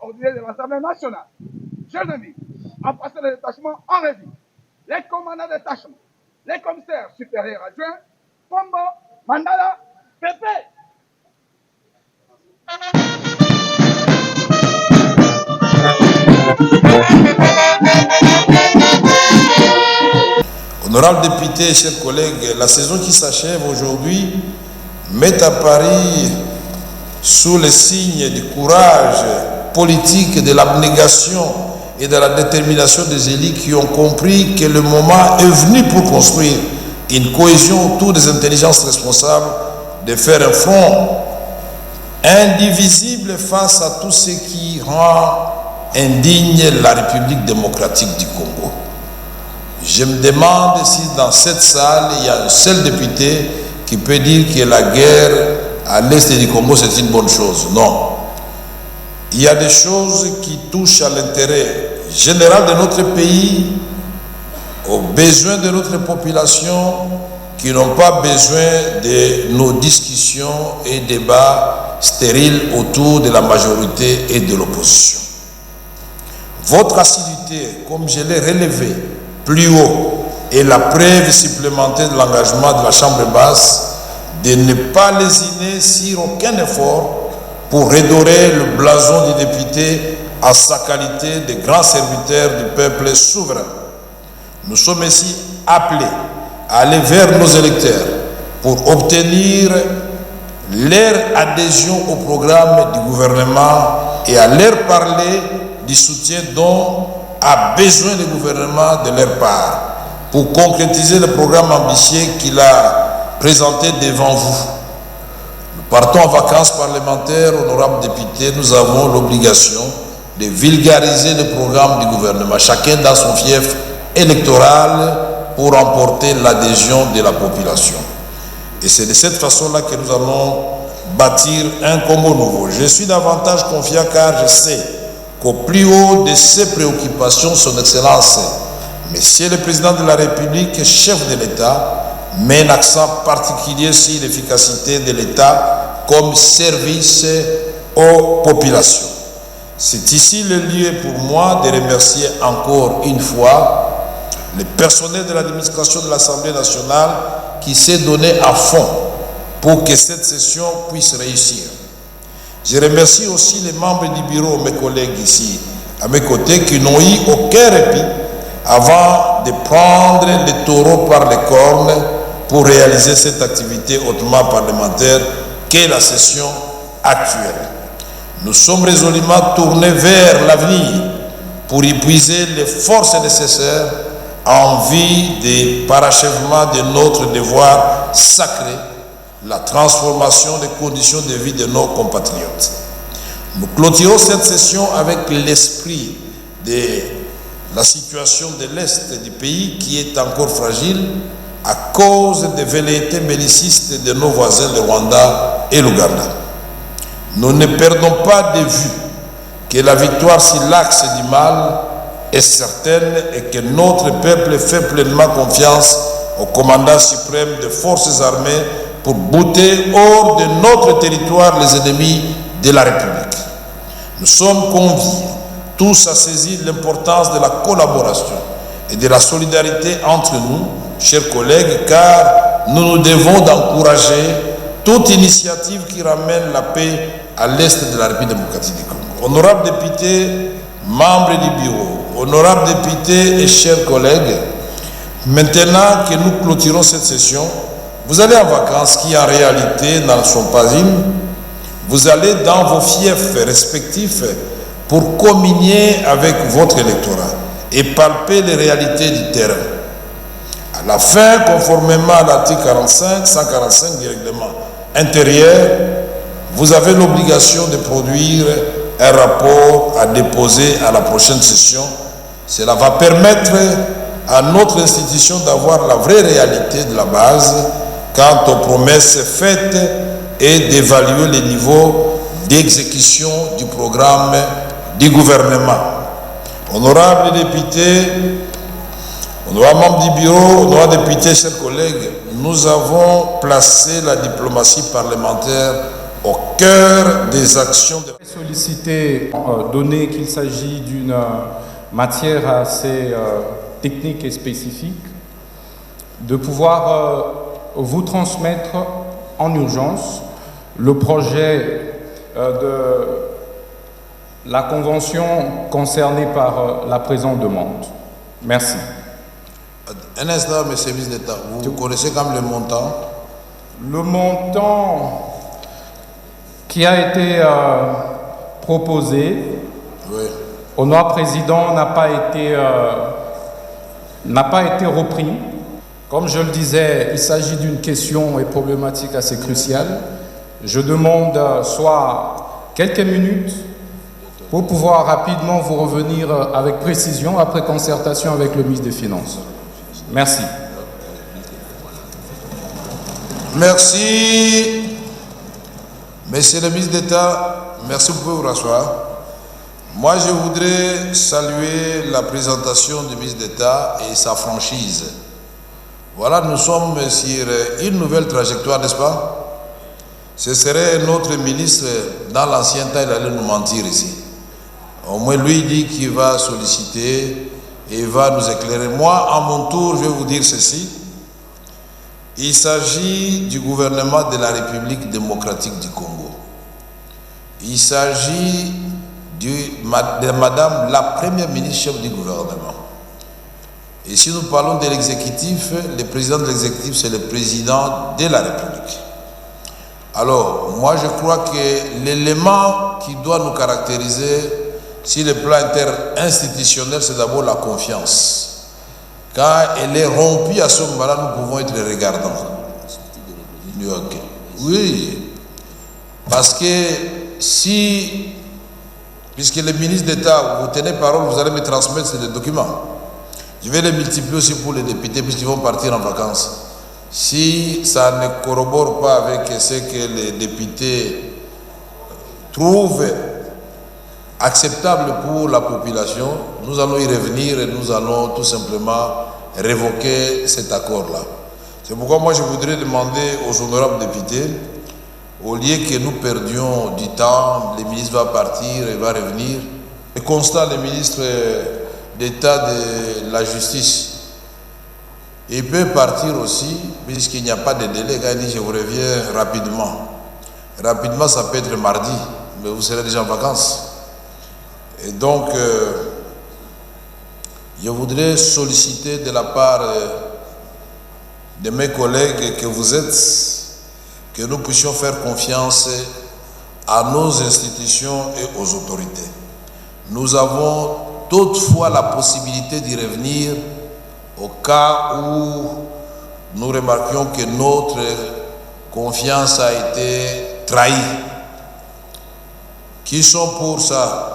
ordinaire de l'Assemblée nationale. Chers amis, en passant le détachement en revue, les commandants de détachement, les commissaires supérieurs adjoints, Pombo, Mandala, Pépé. Honorables députés et chers collègues, la saison qui s'achève aujourd'hui met à Paris, sous le signe du courage politique, de l'abnégation et de la détermination des élus qui ont compris que le moment est venu pour construire une cohésion autour des intelligences responsables, de faire un front indivisible face à tout ce qui rend indigne la République démocratique du Congo. Je me demande si dans cette salle, il y a un seul député qui peut dire que la guerre à l'est du Congo, c'est une bonne chose. Non. Il y a des choses qui touchent à l'intérêt général de notre pays, aux besoins de notre population, qui n'ont pas besoin de nos discussions et débats stériles autour de la majorité et de l'opposition. Votre assiduité, comme je l'ai relevé plus haut, est la preuve supplémentaire de l'engagement de la Chambre basse de ne pas lésiner sur aucun effort pour redorer le blason du député à sa qualité de grand serviteur du peuple souverain. Nous sommes ici appelés à aller vers nos électeurs pour obtenir leur adhésion au programme du gouvernement et à leur parler du soutien dont a besoin le gouvernement de leur part pour concrétiser le programme ambitieux qu'il a présenté devant vous. Nous partons en vacances parlementaires, honorables députés, nous avons l'obligation de vulgariser le programme du gouvernement, chacun dans son fief électoral pour emporter l'adhésion de la population. Et c'est de cette façon-là que nous allons bâtir un Congo nouveau. Je suis davantage confiant car je sais qu'au plus haut de ses préoccupations, son Excellence, Monsieur le Président de la République, chef de l'État, met un accent particulier sur l'efficacité de l'État comme service aux populations. C'est ici le lieu pour moi de remercier encore une fois le personnel de l'administration de l'Assemblée nationale qui s'est donné à fond pour que cette session puisse réussir. Je remercie aussi les membres du bureau, mes collègues ici, à mes côtés, qui n'ont eu aucun répit avant de prendre les taureaux par les cornes pour réaliser cette activité hautement parlementaire qu'est la session actuelle. Nous sommes résolument tournés vers l'avenir pour y puiser les forces nécessaires en vue du parachèvement de notre devoir sacré, la transformation des conditions de vie de nos compatriotes. Nous clôturons cette session avec l'esprit de la situation de l'Est du pays qui est encore fragile à cause des velléités bellicistes de nos voisins, le Rwanda et l'Ouganda. Nous ne perdons pas de vue que la victoire sur l'axe du mal est certaine et que notre peuple fait pleinement confiance au commandant suprême des forces armées pour bouter hors de notre territoire les ennemis de la République. Nous sommes conviés tous à saisir l'importance de la collaboration et de la solidarité entre nous, chers collègues, car nous nous devons d'encourager toute initiative qui ramène la paix à l'est de la République démocratique du Congo. Honorables députés, membres du bureau, honorables députés et chers collègues, maintenant que nous clôturons cette session, vous allez en vacances qui en réalité n'en sont pas une. Vous allez dans vos fiefs respectifs pour communier avec votre électorat et palper les réalités du terrain. À la fin, conformément à l'article 145 du règlement intérieur, vous avez l'obligation de produire un rapport à déposer à la prochaine session. Cela va permettre à notre institution d'avoir la vraie réalité de la base quant aux promesses faites et d'évaluer les niveaux d'exécution du programme du gouvernement. Honorables députés, honorables membres du bureau, honorables députés, chers collègues, nous avons placé la diplomatie parlementaire au cœur des actions de... Solliciter, donné qu'il s'agit d'une matière assez technique et spécifique, de pouvoir vous transmettre en urgence le projet de la convention concernée par la présente demande. Merci. Un instant, monsieur le ministre d'État, vous connaissez quand même le montant? Le montant qui a été proposé, oui, honorable président, n'a pas été repris. Comme je le disais, il s'agit d'une question et problématique assez cruciale. Je demande soit quelques minutes pour pouvoir rapidement vous revenir avec précision après concertation avec le ministre des Finances. Merci. Merci. Monsieur le ministre d'État, merci, vous pouvez vous rasseoir. Moi, je voudrais saluer la présentation du ministre d'État et sa franchise. Voilà, nous sommes sur une nouvelle trajectoire, n'est-ce pas? Ce serait notre ministre, dans l'ancien temps, il allait nous mentir ici. Au moins, lui, il dit qu'il va solliciter et va nous éclairer. Moi, à mon tour, je vais vous dire ceci. Il s'agit du gouvernement de la République démocratique du Congo. Il s'agit de Madame la Première ministre chef du gouvernement. Et si nous parlons de l'exécutif, le président de l'exécutif, c'est le président de la République. Alors, moi je crois que l'élément qui doit nous caractériser sur le plan interinstitutionnel, c'est d'abord la confiance. Quand elle est rompue à ce moment-là, nous pouvons être regardants. Okay. Oui, parce que si, puisque le ministre d'État, vous tenez parole, vous allez me transmettre ces documents. Je vais les multiplier aussi pour les députés puisqu'ils vont partir en vacances. Si ça ne corrobore pas avec ce que les députés trouvent acceptable pour la population, nous allons y revenir et nous allons tout simplement révoquer cet accord-là. C'est pourquoi moi je voudrais demander aux honorables députés, au lieu que nous perdions du temps, le ministre va partir et va revenir, et constate le ministre d'État de la justice, il peut partir aussi, puisqu'il n'y a pas de délai, quand il dit je vous reviens rapidement. Rapidement, ça peut être mardi, mais vous serez déjà en vacances. Et donc, je voudrais solliciter de la part de mes collègues que vous êtes, que nous puissions faire confiance à nos institutions et aux autorités. Nous avons toutefois la possibilité d'y revenir au cas où nous remarquions que notre confiance a été trahie. Qui sont pour ça?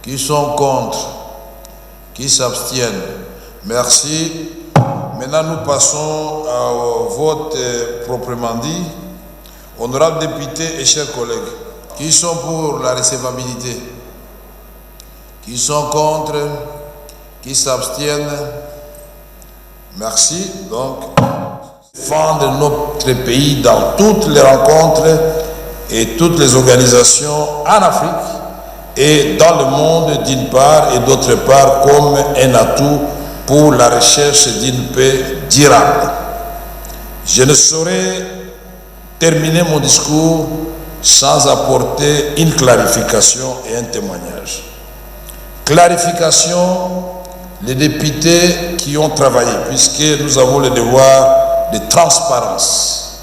Qui sont contre? Qui s'abstiennent? Merci. Maintenant, nous passons au vote proprement dit. Honorables députés et chers collègues, qui sont pour la recevabilité? Qui sont contre? Qui s'abstiennent? Merci. Donc, défendre notre pays dans toutes les rencontres et toutes les organisations en Afrique et dans le monde d'une part et d'autre part comme un atout pour la recherche d'une paix durable. Je ne saurais terminer mon discours sans apporter une clarification et un témoignage. Clarification, les députés qui ont travaillé, puisque nous avons le devoir de transparence.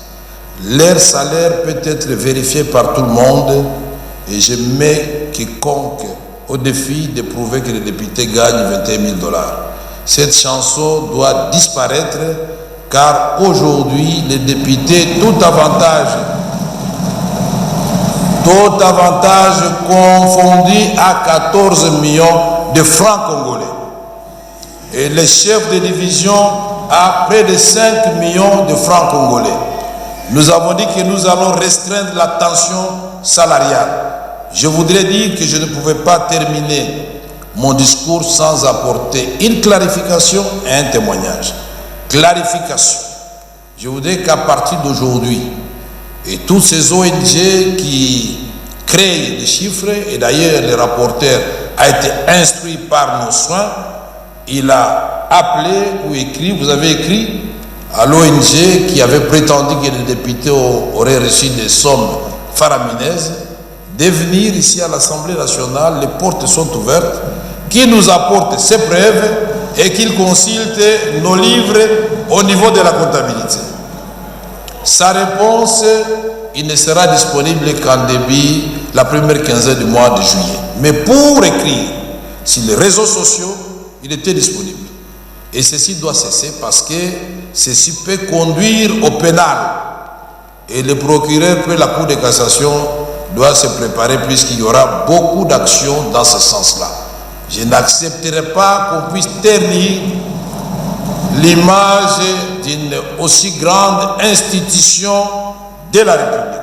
Leur salaire peut être vérifié par tout le monde et je mets quiconque au défi de prouver que les députés gagnent 21 000 $. Cette chanson doit disparaître car aujourd'hui, les députés, tout avantage confondu à 14 millions de francs congolais. Et les chefs de division à près de 5 millions de francs congolais. Nous avons dit que nous allons restreindre la tension salariale. Je voudrais dire que je ne pouvais pas terminer mon discours sans apporter une clarification et un témoignage. Clarification. Je voudrais qu'à partir d'aujourd'hui, Et toutes ces ONG qui créent des chiffres, et d'ailleurs le rapporteur a été instruit par nos soins, il a appelé ou écrit, vous avez écrit à l'ONG qui avait prétendu que les députés auraient reçu des sommes faramineuses, de venir ici à l'Assemblée nationale, les portes sont ouvertes, qu'il nous apporte ses preuves et qu'il consulte nos livres au niveau de la comptabilité. Sa réponse, il ne sera disponible qu'en début, la première quinzaine du mois de juillet. Mais pour écrire sur les réseaux sociaux, il était disponible. Et ceci doit cesser parce que ceci peut conduire au pénal. Et le procureur de la Cour de cassation doit se préparer puisqu'il y aura beaucoup d'actions dans ce sens-là. Je n'accepterai pas qu'on puisse ternir l'image d'une aussi grande institution de la République.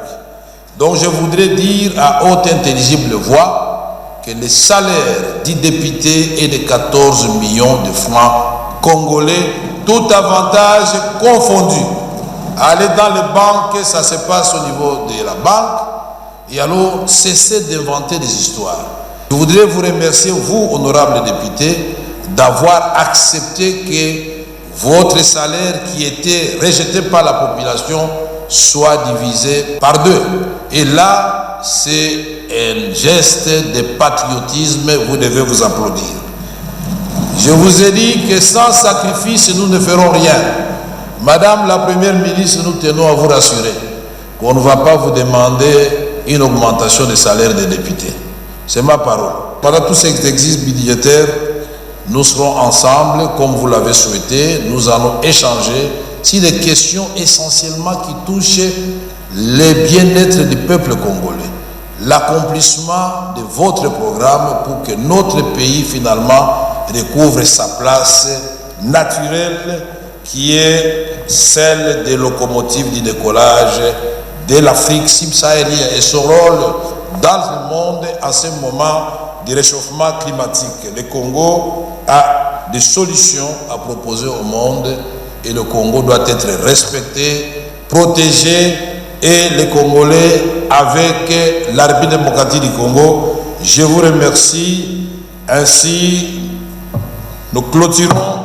Donc je voudrais dire à haute intelligible voix que le salaire du député est de 14 millions de francs congolais, tout avantage confondu. Aller dans les banques, ça se passe au niveau de la banque, et alors cessez d'inventer des histoires. Je voudrais vous remercier, vous, honorables députés, d'avoir accepté que votre salaire qui était rejeté par la population soit divisé par deux. Et là, c'est un geste de patriotisme, vous devez vous applaudir. Je vous ai dit que sans sacrifice, nous ne ferons rien. Madame la Première ministre, nous tenons à vous rassurer qu'on ne va pas vous demander une augmentation des salaires des députés. C'est ma parole. Pendant tous ces exercices budgétaires, nous serons ensemble, comme vous l'avez souhaité. Nous allons échanger sur des questions essentiellement qui touchent le bien-être du peuple congolais. L'accomplissement de votre programme pour que notre pays, finalement, recouvre sa place naturelle qui est celle des locomotives du décollage de l'Afrique subsaharienne et son rôle dans le monde en ce moment du réchauffement climatique. Le Congo a des solutions à proposer au monde et le Congo doit être respecté, protégé, et les Congolais avec la République démocratique du Congo. Je vous remercie. Ainsi, nous clôturons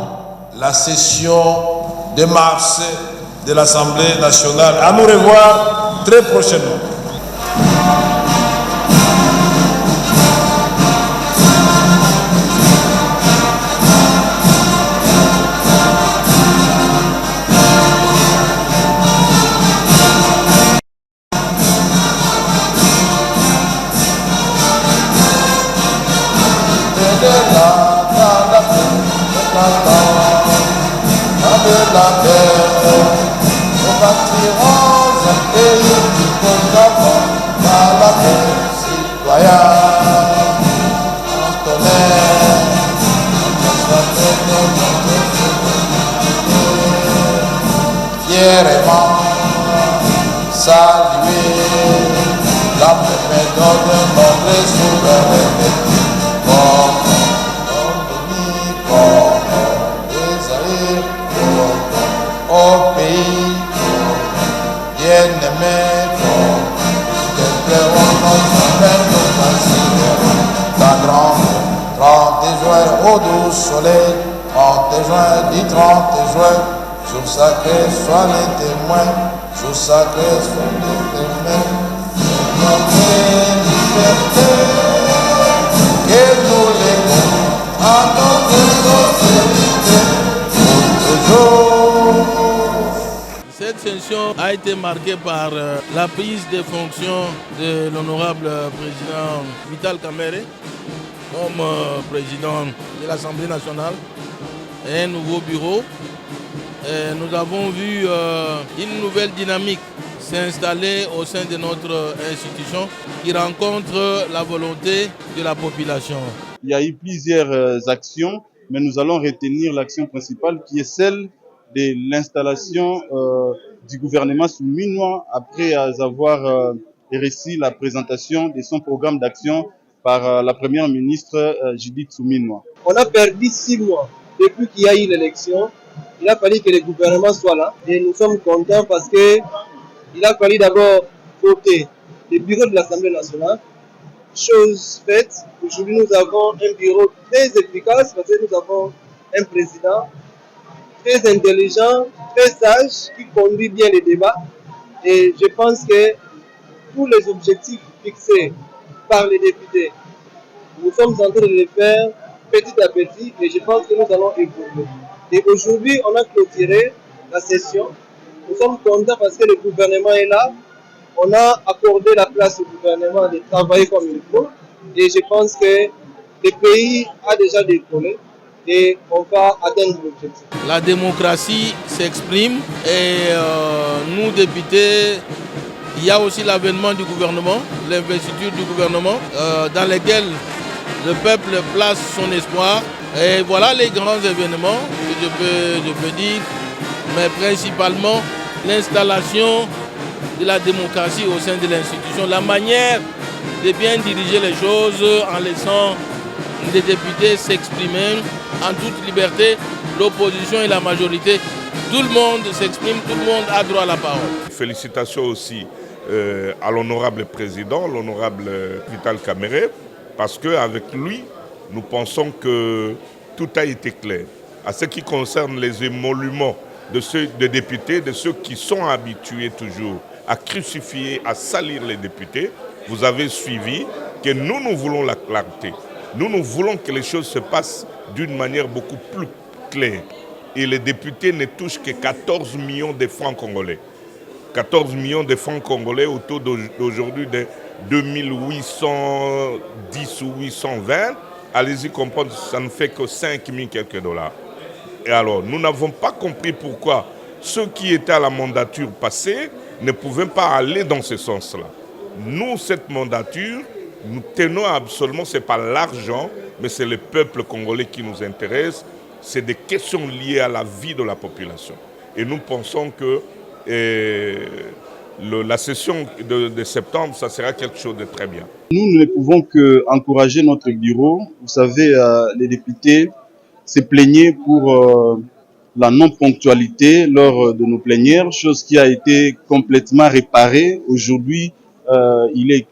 la session de mars de l'Assemblée nationale. À nous revoir très prochainement. Fièrement saluer la méthode de notre souveraineté. Au pays bien-aimé, que pleurons notre peine, nous considérons ta grande 30 juin au doux soleil, 30 juin, dit 30 juin, jour sacré, sois les témoins, jour sacré, sois les témoins, notre liberté, que nous léguons à notre prospérité, pour toujours. Cette session a été marquée par la prise de fonction de l'honorable président Vital Kamerhe comme président de l'Assemblée nationale et un nouveau bureau. Et nous avons vu une nouvelle dynamique s'installer au sein de notre institution qui rencontre la volonté de la population. Il y a eu plusieurs actions, mais nous allons retenir l'action principale qui est celle de l'installation du gouvernement souminois après avoir reçu la présentation de son programme d'action par la première ministre Judith Suminwa. On a perdu 6 mois depuis qu'il y a eu l'élection. Il a fallu que le gouvernement soit là et nous sommes contents parce que il a fallu d'abord voter le bureau de l'Assemblée nationale. Chose faite, aujourd'hui nous avons un bureau très efficace parce que nous avons un président très intelligent, très sage, qui conduit bien les débats. Et je pense que tous les objectifs fixés par les députés, nous sommes en train de les faire petit à petit et je pense que nous allons évoluer. Et aujourd'hui, on a clôturé la session. Nous sommes contents parce que le gouvernement est là. On a accordé la place au gouvernement de travailler comme il faut. Et je pense que le pays a déjà décollé et on va atteindre l'objectif. La démocratie s'exprime et nous, députés, il y a aussi l'avènement du gouvernement, l'investiture du gouvernement, dans lequel le peuple place son espoir. Et voilà les grands événements que je peux dire, mais principalement l'installation de la démocratie au sein de l'institution, la manière de bien diriger les choses en laissant les députés s'exprimer en toute liberté, l'opposition et la majorité. Tout le monde s'exprime, tout le monde a droit à la parole. Félicitations aussi à l'honorable président, l'honorable Vital Kamerhe, parce qu'avec lui, nous pensons que tout a été clair. À ce qui concerne les émoluments des députés, de ceux qui sont habitués toujours à crucifier, à salir les députés, vous avez suivi que nous voulons la clarté. Nous voulons que les choses se passent d'une manière beaucoup plus claire. Et les députés ne touchent que 14 millions de francs congolais. 14 millions de francs congolais au taux d'aujourd'hui de 2810 ou 820. Allez-y comprendre, ça ne fait que 5 000 quelques dollars. Et alors, nous n'avons pas compris pourquoi ceux qui étaient à la mandature passée ne pouvaient pas aller dans ce sens-là. Nous, cette mandature, nous tenons absolument, ce n'est pas l'argent, mais c'est le peuple congolais qui nous intéresse. C'est des questions liées à la vie de la population. Et nous pensons que la session de septembre, ça sera quelque chose de très bien. Nous ne pouvons qu'encourager notre bureau. Vous savez, les députés se plaignaient pour la non-ponctualité lors de nos plénières, chose qui a été complètement réparée. Aujourd'hui, il est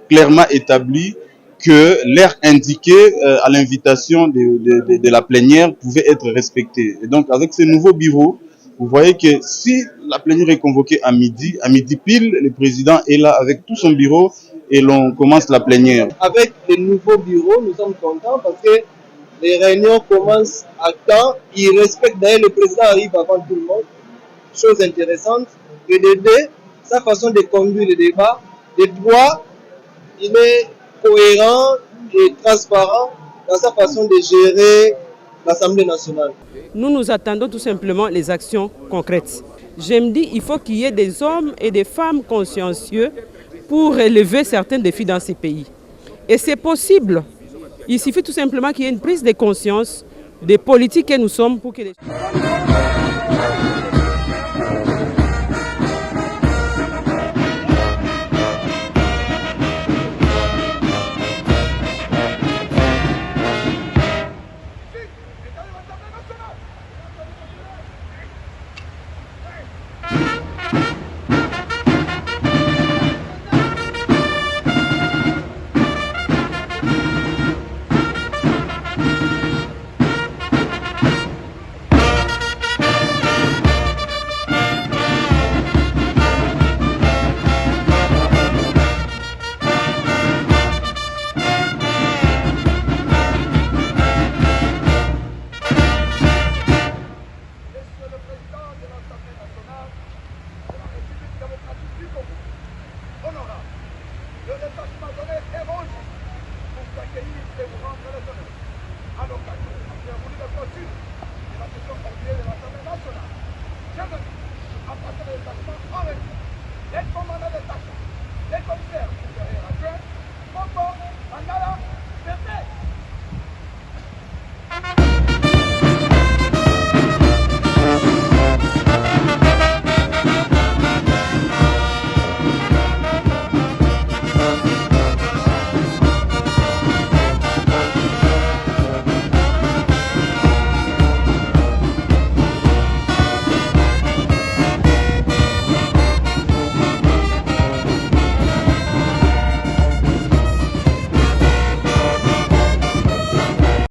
clairement établi que l'heure indiquée à l'invitation de la plénière pouvait être respectée. Et donc, avec ce nouveau bureau, vous voyez que si la plénière est convoquée à midi pile, le président est là avec tout son bureau et l'on commence la plénière. Avec le nouveau bureau, nous sommes contents parce que les réunions commencent à temps. Ils respectent d'ailleurs, le président arrive avant tout le monde. Chose intéressante. Et de deux, sa façon de conduire le débat, de trois, il est cohérent et transparent dans sa façon de gérer l'Assemblée nationale. Nous attendons tout simplement les actions concrètes. Je me dis qu'il faut qu'il y ait des hommes et des femmes consciencieux pour relever certains défis dans ces pays. Et c'est possible. Il suffit tout simplement qu'il y ait une prise de conscience des politiques que nous sommes pour que les... Les commandants des tâches, les commissaires supérieurs